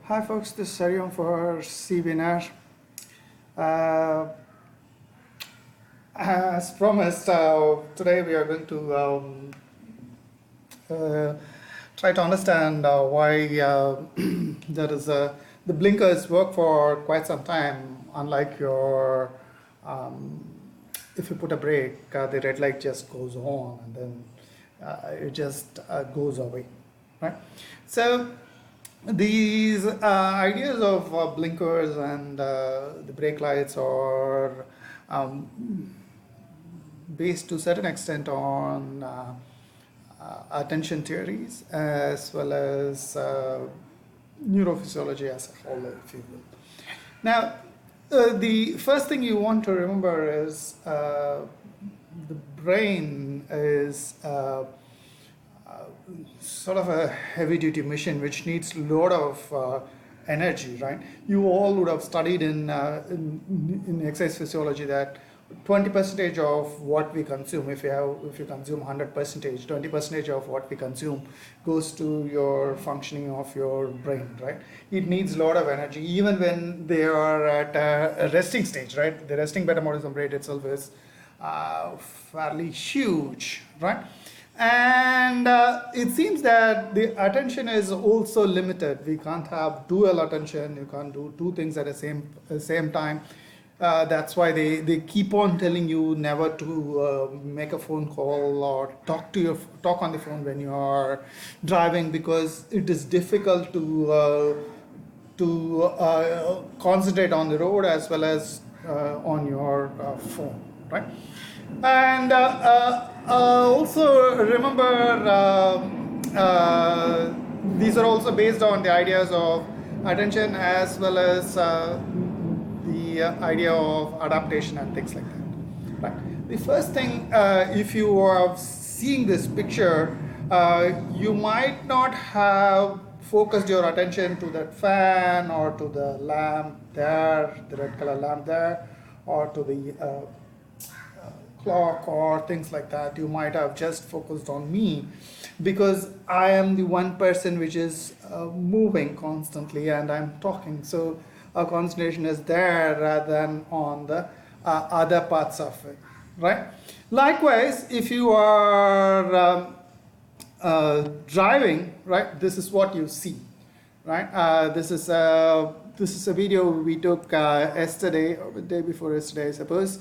Hi folks, this is Saryon for CBNR. Uh, as promised, today we are going to try to understand why there is the blinkers work for quite some time, unlike your if you put a brake, the red light just goes on and then it just goes away, right? So these ideas of blinkers and the brake lights are based to a certain extent on attention theories as well as neurophysiology as a whole, if you will. Now, the first thing you want to remember is the brain is sort of a heavy-duty machine which needs a lot of energy, right? You all would have studied in exercise physiology that 20% of what we consume, if you consume 100%, 20% of what we consume goes to your functioning of your brain, right? It needs a lot of energy, even when they are at a resting stage, right? The resting beta metabolism rate itself is fairly huge, right? And it seems that the attention is also limited. We can't have dual attention. You can't do two things at the same time. That's why they keep on telling you never to make a phone call or talk on the phone when you are driving, because it is difficult to concentrate on the road as well as on your phone, right? And also remember, these are also based on the ideas of attention as well as the idea of adaptation and things like that. Right. The first thing, if you are seeing this picture, you might not have focused your attention to that fan or to the lamp there, the red color lamp there, or to the clock or things like that. You might have just focused on me because I am the one person which is moving constantly and I'm talking. So our concentration is there rather than on the other parts of it, right? Likewise, if you are driving, right, this is what you see, right? This is a video we took yesterday or the day before yesterday, I suppose.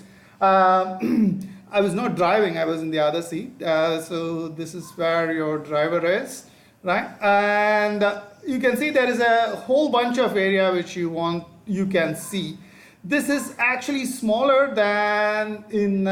I was not driving, I was in the other seat. So this is where your driver is, right? And you can see there is a whole bunch of area which you can see. This is actually smaller than in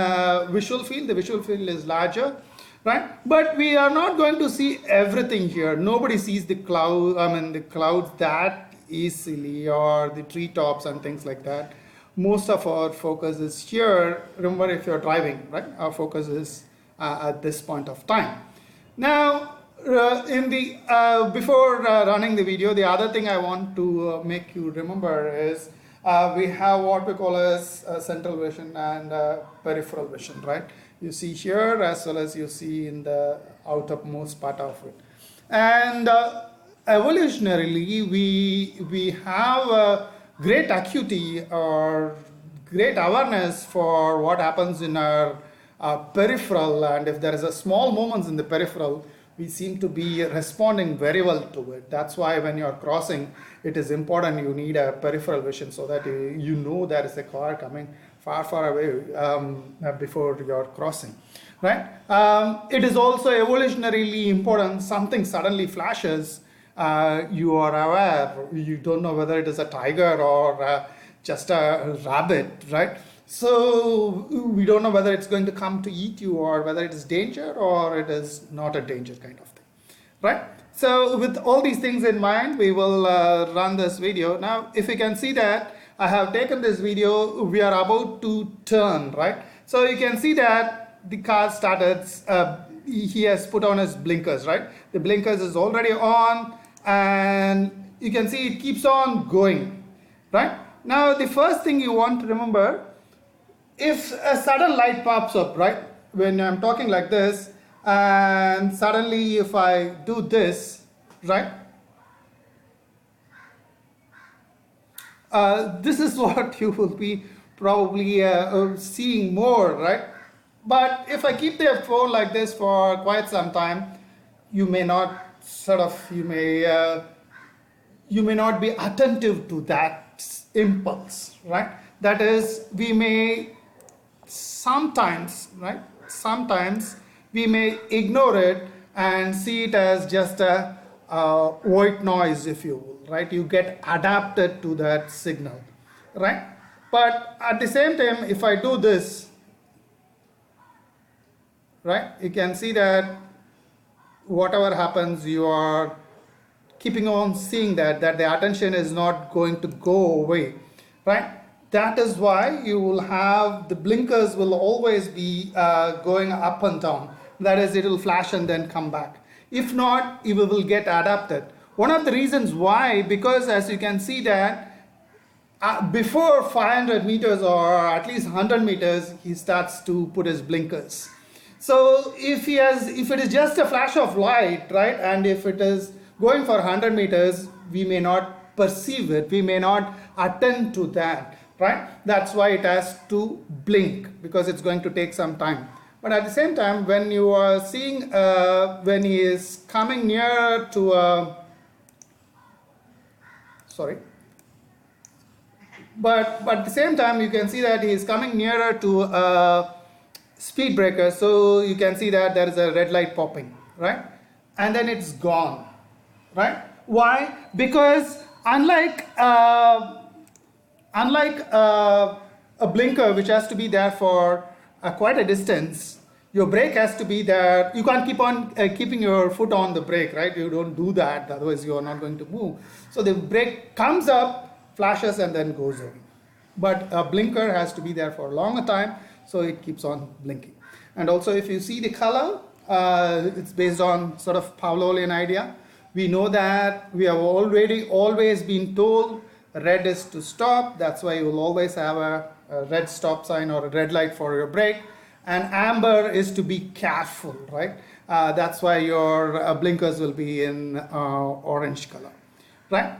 visual field. The visual field is larger, right? But we are not going to see everything here. Nobody sees the clouds that easily, or the treetops and things like that. Most of our focus is here. Remember, if you're driving, right, our focus is at this point of time. Now, before running the video, the other thing I want to make you remember is we have what we call as central vision and peripheral vision, right? You see here as well as you see in the outermost part of it. And evolutionarily, we have great acuity or great awareness for what happens in our peripheral, and if there is a small moments in the peripheral, we seem to be responding very well to it. That's why when you're crossing, it is important you need a peripheral vision so that you know there is a car coming far away before you're crossing, right? It is also evolutionarily important. Something suddenly flashes, you are aware. You don't know whether it is a tiger or just a rabbit, right? So we don't know whether it's going to come to eat you or whether it is danger or it is not a danger kind of thing, right? So with all these things in mind, we will run this video. Now, if you can see that I have taken this video, we are about to turn, right? So you can see that the car started, he has put on his blinkers, right? The blinkers is already on, and you can see it keeps on going, right? Now, the first thing you want to remember, if a sudden light pops up, right, when I'm talking like this, and suddenly if I do this, right, This is what you will be probably seeing more, right? But if I keep the phone like this for quite some time, you may not you may not be attentive to that impulse, right? That is, we may sometimes, right? Sometimes we may ignore it and see it as just a white noise, if you will, right? You get adapted to that signal, right? But at the same time, if I do this, right, you can see that whatever happens, you are keeping on seeing that the attention is not going to go away, right? That is why you will have the blinkers will always be going up and down. That is, it will flash and then come back. If not, you will get adapted. One of the reasons why, because as you can see that before 500 meters or at least 100 meters, he starts to put his blinkers. So if it is just a flash of light, right, and if it is going for 100 meters, we may not perceive it, we may not attend to that, right? That's why it has to blink, because it's going to take some time. But at the same time, when you are seeing, when he is coming near to a, but at the same time, you can see that he is coming nearer to a speed breaker. So you can see that there is a red light popping, right? And then it's gone, right? Why? Because unlike a blinker, which has to be there for quite a distance, your brake has to be there. You can't keep on keeping your foot on the brake, right? You don't do that, otherwise you are not going to move. So the brake comes up, flashes, and then goes away. But a blinker has to be there for a longer time, so it keeps on blinking. And also, if you see the color, it's based on sort of Pavlovian idea. We know that we have already always been told red is to stop. That's why you will always have a red stop sign or a red light for your brake. And amber is to be careful, right? That's why your blinkers will be in orange color, right?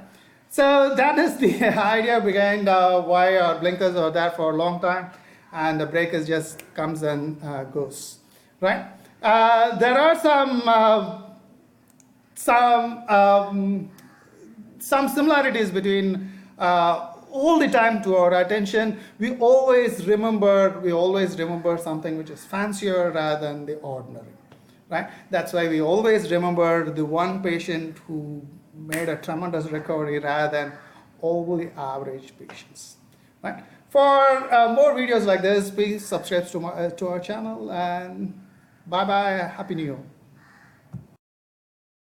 So that is the idea behind why our blinkers are there for a long time and the brake just comes and goes, right? There are some similarities between all the time to our attention. We always remember something which is fancier rather than the ordinary, right? That's why we always remember the one patient who made a tremendous recovery rather than all the average patients, right? For more videos like this, please subscribe to our channel, and bye bye, happy new year.